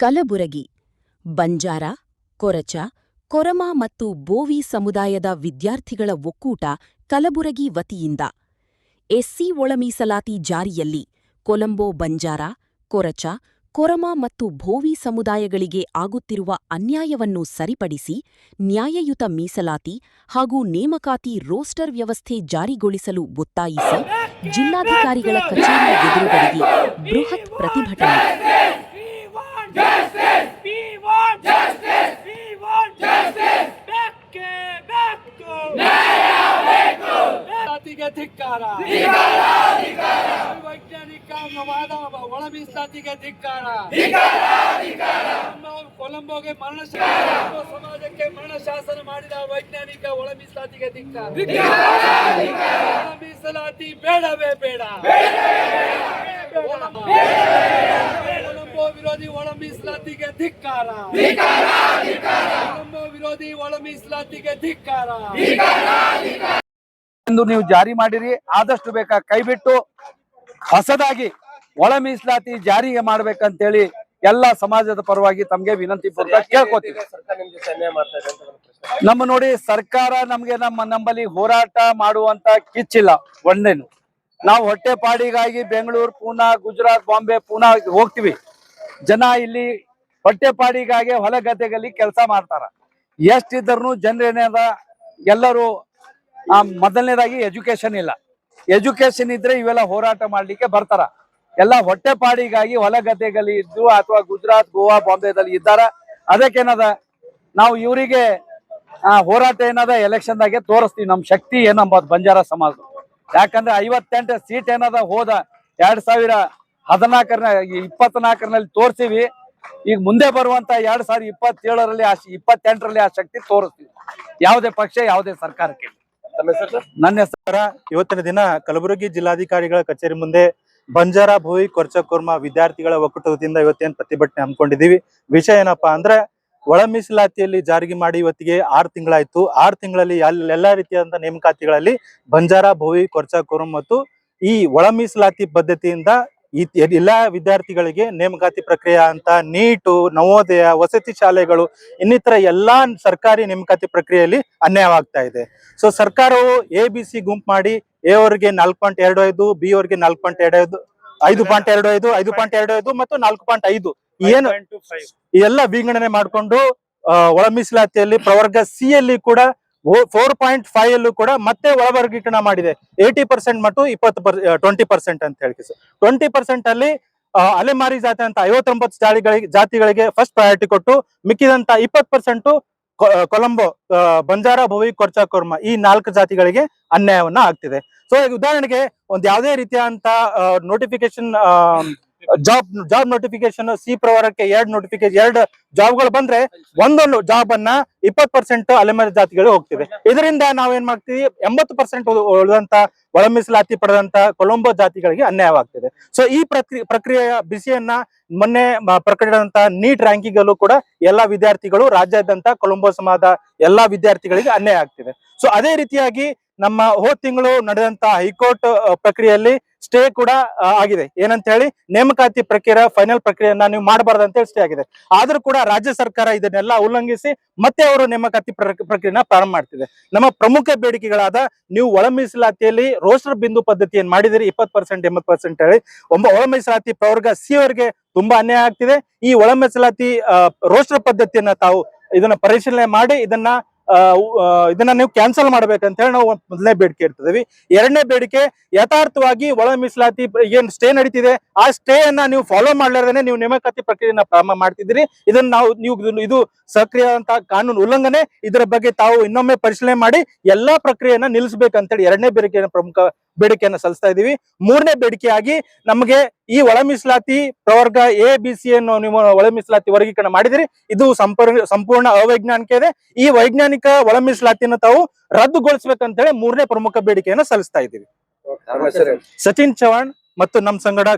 ಕಲಬುರಗಿ ಬಂಜಾರ, ಕೊರಚ, ಕೊರಮ ಮತ್ತು ಬೋವಿ ಸಮುದಾಯದ ವಿದ್ಯಾರ್ಥಿಗಳ ಒಕ್ಕೂಟ ಕಲಬುರಗಿ ವತಿಯಿಂದ ಎಸ್ಸಿ ಒಳ ಮೀಸಲಾತಿ ಜಾರಿಯಲ್ಲಿ ಕೊಲಂಬೊ ಬಂಜಾರ, ಕೊರಚ, ಕೊರಮ ಮತ್ತು ಬೋವಿ ಸಮುದಾಯಗಳಿಗೆ ಆಗುತ್ತಿರುವ ಅನ್ಯಾಯವನ್ನು ಸರಿಪಡಿಸಿ ನ್ಯಾಯಯುತ ಮೀಸಲಾತಿ ಹಾಗೂ ನೇಮಕಾತಿ ರೋಸ್ಟರ್ ವ್ಯವಸ್ಥೆ ಜಾರಿಗೊಳಿಸಲು ಒತ್ತಾಯಿಸಿ ಜಿಲ್ಲಾಧಿಕಾರಿಗಳ ಕಚೇರಿ ಎದುರುಗಡೆಗೆ ಬೃಹತ್ ಪ್ರತಿಭಟನೆ. ಧಿಕ್ಕಾರ ವೈಜ್ಞಾನಿಕವಾದ ಒಳ ಮೀಸಲಾತಿಗೆ ಧಿಕ್ಕಾರ. ಕೊಲಂಬೋಗೆ ಸಮಾಜಕ್ಕೆ ಮರಣ ಶಾಸನ ಮಾಡಿದ ವೈಜ್ಞಾನಿಕ ಒಳ ಮೀಸಲಾತಿಗೆ ಧಿಕ್ಕಾರ. ಒಳ ಮೀಸಲಾತಿ ಬೇಡವೇ ಬೇಡ. ಕೊಲಂಬೋ ವಿರೋಧಿ ಒಳ ಮೀಸಲಾತಿಗೆ ಧಿಕ್ಕಾರ. ಕೊಲಂಬೋ ವಿರೋಧಿ ಒಳ ಮೀಸಲಾತಿಗೆ ಧಿಕ್ಕಾರ ಎಂದು ನೀವು ಜಾರಿ ಮಾಡಿರಿ. ಆದಷ್ಟು ಬೇಕಾ ಕೈ ಬಿಟ್ಟು ಹೊಸದಾಗಿ ಒಳ ಮೀಸಲಾತಿ ಜಾರಿಗೆ ಮಾಡ್ಬೇಕಂತೇಳಿ ಎಲ್ಲ ಸಮಾಜದ ಪರವಾಗಿ ತಮ್ಗೆ ವಿನಂತಿ ಪೂರ್ವಕ ಕೇಳ್ಕೊತೀವಿ. ನಮ್ಮ ನೋಡಿ ಸರ್ಕಾರ ನಮ್ಗೆ ನಮ್ಮಲ್ಲಿ ಹೋರಾಟ ಮಾಡುವಂತ ಕಿಚ್ಚಿಲ್ಲ. ಒಂದೇನು ನಾವು ಹೊಟ್ಟೆಪಾಡಿಗಾಗಿ ಬೆಂಗಳೂರು, ಪೂನಾ, ಗುಜರಾತ್, ಬಾಂಬೆ, ಪೂನಾ ಹೋಗ್ತೀವಿ. ಜನ ಇಲ್ಲಿ ಹೊಟ್ಟೆಪಾಡಿಗಾಗಿ ಹೊಲ ಗದ್ದೆಗಳಲ್ಲಿ ಕೆಲಸ ಮಾಡ್ತಾರ. ಎಷ್ಟಿದ್ರು ಜನರೇನದ ಎಲ್ಲರೂ ಮೊದಲನೇದಾಗಿ ಎಜುಕೇಶನ್ ಇಲ್ಲ. ಎಜುಕೇಶನ್ ಇದ್ರೆ ಇವೆಲ್ಲ ಹೋರಾಟ ಮಾಡ್ಲಿಕ್ಕೆ ಬರ್ತಾರ. ಎಲ್ಲ ಹೊಟ್ಟೆಪಾಡಿಗಾಗಿ ಹೊಲ ಗದ್ದೆಗಳಲ್ಲಿ ಇದ್ದು ಅಥವಾ ಗುಜರಾತ್, ಗೋವಾ, ಬಾಂಬೆದಲ್ಲಿ ಇದ್ದಾರ. ಅದಕ್ಕೇನದ ನಾವು ಇವರಿಗೆ ಹೋರಾಟ ಏನದ ಎಲೆಕ್ಷನ್ದಾಗೆ ತೋರಿಸ್ತೀವಿ ನಮ್ ಶಕ್ತಿ ಏನಂಬದು ಬಂಜಾರ ಸಮಾಜ. ಯಾಕಂದ್ರೆ 58 ಸೀಟ್ ಏನದ ಹೋದ 2024ರಲ್ಲಿ ತೋರ್ಸಿವಿ. ಈಗ ಮುಂದೆ ಬರುವಂತ 2027ರಲ್ಲಿ 28ರಲ್ಲಿ ಆ ಶಕ್ತಿ ತೋರಿಸ್ತೀವಿ. ಯಾವುದೇ ಪಕ್ಷ ಯಾವುದೇ ಸರ್ಕಾರಕ್ಕೆ. ನನ್ನ ಹೆಸರ ಇವತ್ತಿನ ದಿನ ಕಲಬುರಗಿ ಜಿಲ್ಲಾಧಿಕಾರಿಗಳ ಕಚೇರಿ ಮುಂದೆ ಬಂಜಾರ, ಬೋವಿ, ಕೊರಚ, ಕೊರ್ಮ ವಿದ್ಯಾರ್ಥಿಗಳ ಒಕ್ಕೂಟದಿಂದ ಇವತ್ತೇನು ಪ್ರತಿಭಟನೆ ಹಮ್ಮಿಕೊಂಡಿದ್ದೀವಿ. ವಿಷಯ ಏನಪ್ಪಾ ಅಂದ್ರೆ ಒಳ ಮೀಸಲಾತಿಯಲ್ಲಿ ಜಾರಿಗೆ ಮಾಡಿ ಇವತ್ತಿಗೆ 6 ತಿಂಗಳಾಯ್ತು. 6 ತಿಂಗಳಲ್ಲಿ ಎಲ್ಲಾ ರೀತಿಯಾದಂತಹ ನೇಮಕಾತಿಗಳಲ್ಲಿ ಬಂಜಾರ, ಬೋವಿ, ಕೊರಚ, ಕೊರ್ಮ ಮತ್ತು ಈ ಒಳ ಮೀಸಲಾತಿ ಪದ್ಧತಿಯಿಂದ ಈ ಎಲ್ಲಾ ವಿದ್ಯಾರ್ಥಿಗಳಿಗೆ ನೇಮಕಾತಿ ಪ್ರಕ್ರಿಯೆ ಅಂತ ನೀಟು, ನವೋದಯ, ವಸತಿ ಶಾಲೆಗಳು ಇನ್ನಿತರ ಎಲ್ಲಾ ಸರ್ಕಾರಿ ನೇಮಕಾತಿ ಪ್ರಕ್ರಿಯೆಯಲ್ಲಿ ಅನ್ಯಾಯವಾಗ್ತಾ ಇದೆ. ಸೊ ಸರ್ಕಾರವು ABC ಗುಂಪು ಮಾಡಿ ಎ ಅವರಿಗೆ 4.25, ಬಿ ಅವರಿಗೆ 4.25, 5.25, 5.25 ಮತ್ತು 4.5 ಏನು ಈ ಎಲ್ಲ ವಿಂಗಡಣೆ ಮಾಡಿಕೊಂಡು ಒಳ ಮೀಸಲಾತಿಯಲ್ಲಿ ಪ್ರವರ್ಗ ಸಿ ಯಲ್ಲಿ ಕೂಡ 4.5 ಅಲ್ಲೂ ಕೂಡ ಮತ್ತೆ ಒಳವರ್ಗೀಕರಣ ಮಾಡಿದೆ. 80% ಮತ್ತು 20% ಅಂತ ಹೇಳಿ 20% ಅಲ್ಲಿ ಅಲೆಮಾರಿ ಜಾತಿ ಅಂತ 59 ಜಾತಿಗಳಿಗೆ ಫಸ್ಟ್ ಪ್ರಯಾರಿಟಿ ಕೊಟ್ಟು ಮಿಕ್ಕಿದಂತ 20% ಕೊಲಂಬೋ, ಬಂಜಾರ, ಬೋವಿ, ಕೊರಚ, ಕೊರ್ಮ ಈ 4 ಜಾತಿಗಳಿಗೆ ಅನ್ಯಾಯವನ್ನ ಆಗ್ತಿದೆ. ಸೊ ಉದಾಹರಣೆಗೆ ಒಂದ್ ಯಾವುದೇ ರೀತಿಯಾದಂತ ನೋಟಿಫಿಕೇಶನ್ ಜಾಬ್ ನೋಟಿಫಿಕೇಶನ್ ಸಿ ಪ್ರವರಕ್ಕೆ 2 ಜಾಬ್ಗಳು ಬಂದ್ರೆ ಒಂದೊಂದು ಜಾಬ್ ಅನ್ನ 20% ಅಲೆಮಾರಿ ಜಾತಿಗಳಿಗೆ ಹೋಗ್ತಿದೆ. ಇದರಿಂದ ನಾವೇನ್ ಮಾಡ್ತೀವಿ 80% ಉಳಿದಂತ ಒಳ ಮೀಸಲಾತಿ ಪಡೆದಂತ ಕೊಲಂಬೋ ಜಾತಿಗಳಿಗೆ ಅನ್ಯಾಯವಾಗ್ತಿದೆ. ಸೊ ಈ ಪ್ರಕ್ರಿಯೆಯ ಬಿಸಿಯನ್ನ ಮೊನ್ನೆ ಪ್ರಕಟಿಸಿದಂತ ನೀಟ್ ರ್ಯಾಂಕಿಂಗ್ ಅಲ್ಲೂ ಕೂಡ ಎಲ್ಲಾ ವಿದ್ಯಾರ್ಥಿಗಳು ರಾಜ್ಯಾದ್ಯಂತ ಕೊಲಂಬೋ ಸಮಾಜದ ಎಲ್ಲಾ ವಿದ್ಯಾರ್ಥಿಗಳಿಗೆ ಅನ್ಯಾಯ ಆಗ್ತಿದೆ. ಸೊ ಅದೇ ರೀತಿಯಾಗಿ ನಮ್ಮ ಹೋದ ತಿಂಗಳು ನಡೆದಂತ ಹೈಕೋರ್ಟ್ ಪ್ರಕ್ರಿಯೆಯಲ್ಲಿ ಸ್ಟೇ ಕೂಡ ಆಗಿದೆ. ಏನಂತ ಹೇಳಿ ನೇಮಕಾತಿ ಪ್ರಕ್ರಿಯೆ ಫೈನಲ್ ಪ್ರಕ್ರಿಯೆಯನ್ನ ನೀವು ಮಾಡಬಾರ್ದು ಅಂತ ಹೇಳಿ ಸ್ಟೇ ಆಗಿದೆ. ಆದ್ರೂ ಕೂಡ ರಾಜ್ಯ ಸರ್ಕಾರ ಇದನ್ನೆಲ್ಲ ಉಲ್ಲಂಘಿಸಿ ಮತ್ತೆ ಅವರು ನೇಮಕಾತಿ ಪ್ರಕ್ರಿಯೆನ ಪ್ರಾರಂಭ ಮಾಡ್ತಿದೆ. ನಮ್ಮ ಪ್ರಮುಖ ಬೇಡಿಕೆಗಳಾದ ನೀವು ಒಳ ಮೀಸಲಾತಿಯಲ್ಲಿ ರೋಸ್ಟರ್ ಬಿಂದು ಪದ್ಧತಿಯನ್ನು ಮಾಡಿದಿರಿ 20% 80% ಹೇಳಿ ಒಳ ಮೀಸಲಾತಿ ಪ್ರವರ್ಗ ಸಿ ಅವರಿಗೆ ತುಂಬಾ ಅನ್ಯಾಯ ಆಗ್ತಿದೆ. ಈ ಒಳ ಮೀಸಲಾತಿ ರೋಸ್ಟರ್ ಪದ್ಧತಿಯನ್ನ ತಾವು ಇದನ್ನ ಪರಿಶೀಲನೆ ಮಾಡಿ ಇದನ್ನ ನೀವು ಕ್ಯಾನ್ಸಲ್ ಮಾಡ್ಬೇಕಂತ ಹೇಳಿ ನಾವು ಮೊದಲನೇ ಬೇಡಿಕೆ ಇಡ್ತಿದೀವಿ. ಎರಡನೇ ಬೇಡಿಕೆ ಯಥಾರ್ಥವಾಗಿ ಒಳ ಮೀಸಲಾತಿ ಏನ್ ಸ್ಟೇ ನಡೀತಿದೆ ಆ ಸ್ಟೇ ಅನ್ನ ನೀವು ಫಾಲೋ ಮಾಡ್ಲಾರ್ದೇನೆ ನೀವು ನೇಮಕಾತಿ ಪ್ರಕ್ರಿಯೆಯನ್ನ ಪ್ರಾರಂಭ ಮಾಡ್ತಿದ್ದೀರಿ. ಇದು ಸಕ್ರಿಯವಾದಂತ ಕಾನೂನು ಉಲ್ಲಂಘನೆ. ಇದರ ಬಗ್ಗೆ ತಾವು ಇನ್ನೊಮ್ಮೆ ಪರಿಶೀಲನೆ ಮಾಡಿ ಎಲ್ಲಾ ಪ್ರಕ್ರಿಯೆಯನ್ನ ನಿಲ್ಲಿಸಬೇಕಂತೇಳಿ ಎರಡನೇ ಪ್ರಮುಖ ಬೇಡಿಕೆಯನ್ನ ಸಲ್ಲಿಸ್ತಾ ಇದೀವಿ. ಮೂರನೇ ಬೇಡಿಕೆಯಾಗಿ ನಮಗೆ ಈ ಒಳ ಮೀಸಲಾತಿ ಪ್ರವರ್ಗ ABC ಅನ್ನು ನೀವು ಒಳ ಮೀಸಲಾತಿ ವರ್ಗೀಕರಣ ಮಾಡಿದಿರಿ, ಇದು ಸಂಪೂರ್ಣ ಅವೈಜ್ಞಾನಿಕ ಇದೆ. ಈ ವೈಜ್ಞಾನಿಕ ಒಳ ಮೀಸಲಾತಿಯನ್ನು ತಾವು ರದ್ದುಗೊಳಿಸಬೇಕಂತ ಹೇಳಿ ಮೂರನೇ ಪ್ರಮುಖ ಬೇಡಿಕೆಯನ್ನ ಸಲ್ಲಿಸ್ತಾ ಇದ್ದೀವಿ. ಸಚಿನ್ ಚವಾಣ್ ಮತ್ತು ನಮ್ಮ ಸಂಗಡ